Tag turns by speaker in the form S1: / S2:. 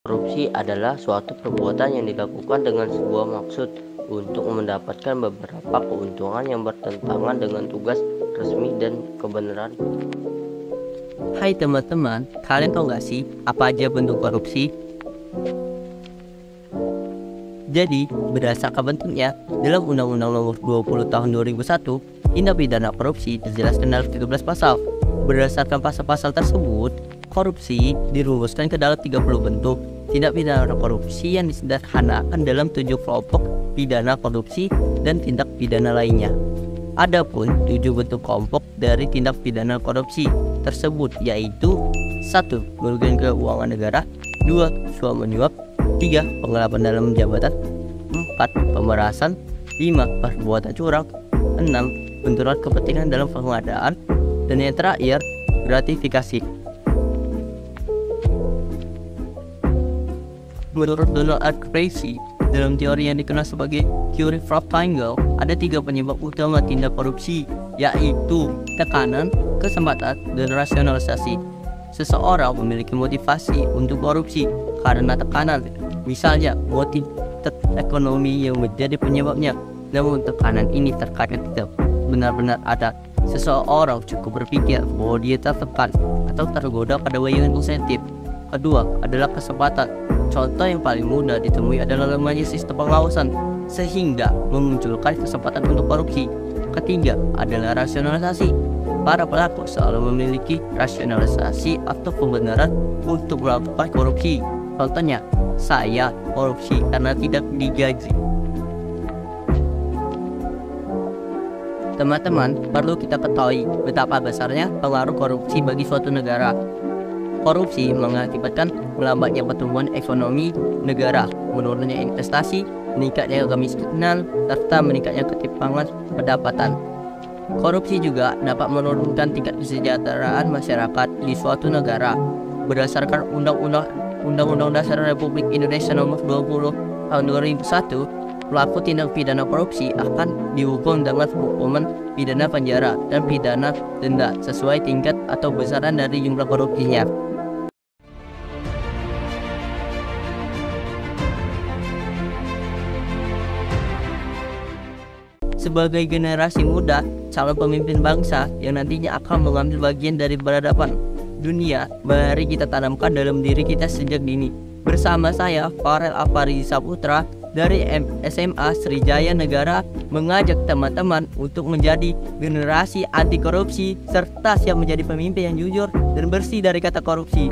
S1: Korupsi adalah suatu perbuatan yang dilakukan dengan sebuah maksud untuk mendapatkan beberapa keuntungan yang bertentangan dengan tugas resmi dan kebenaran.
S2: Hai teman-teman, kalian tahu nggak sih apa aja bentuk korupsi? Jadi, berdasarkan bentuknya, dalam Undang-Undang Nomor 20 Tahun 2001, tindak pidana korupsi terjelaskan dalam 13 pasal. Berdasarkan pasal-pasal tersebut, korupsi dirumuskan ke dalam 30 bentuk tindak pidana korupsi yang disederhanakan dalam 7 kelompok pidana korupsi dan tindak pidana lainnya. Adapun 7 bentuk kelompok dari tindak pidana korupsi tersebut yaitu 1. Kerugian keuangan negara, 2. Suap menyuap, 3. Penggelapan dalam jabatan, 4. Pemerasan, 5. Perbuatan curang, 6. Benturan kepentingan dalam pengadaan, dan yang terakhir gratifikasi. Menurut Donald R. Tracy, dalam teori yang dikenal sebagai teori Frog Triangle, ada 3 penyebab utama tindak korupsi, yaitu tekanan, kesempatan, dan rasionalisasi. Seseorang memiliki motivasi untuk korupsi karena tekanan, misalnya motif ekonomi yang menjadi penyebabnya. Namun tekanan ini terkadang tidak benar-benar ada. Seseorang cukup berpikir bahwa dia tertekan atau tergoda pada bayangan insentif. Kedua adalah kesempatan. Contoh yang paling mudah ditemui adalah lemahnya sistem pengawasan sehingga memunculkan kesempatan untuk korupsi. Ketiga adalah rasionalisasi. Para pelaku selalu memiliki rasionalisasi atau pembenaran untuk melakukan korupsi. Contohnya, saya korupsi karena tidak digaji. Teman-teman, perlu kita ketahui betapa besarnya pengaruh korupsi bagi suatu negara. Korupsi mengakibatkan melambatnya pertumbuhan ekonomi negara, menurunnya investasi, meningkatnya kemiskinan, serta meningkatnya ketimpangan pendapatan. Korupsi juga dapat menurunkan tingkat kesejahteraan masyarakat di suatu negara. Berdasarkan Undang-Undang Dasar Republik Indonesia Nomor 20 Tahun 2001, pelaku tindak pidana korupsi akan dihukum dengan hukuman pidana penjara dan pidana denda sesuai tingkat atau besaran dari jumlah korupsinya. Sebagai generasi muda, calon pemimpin bangsa yang nantinya akan mengambil bagian dari peradaban dunia, mari kita tanamkan dalam diri kita sejak dini. Bersama saya, Farel Afarizi Saputra dari SMA Sriwijaya Negara, mengajak teman-teman untuk menjadi generasi anti korupsi serta siap menjadi pemimpin yang jujur dan bersih dari kata korupsi.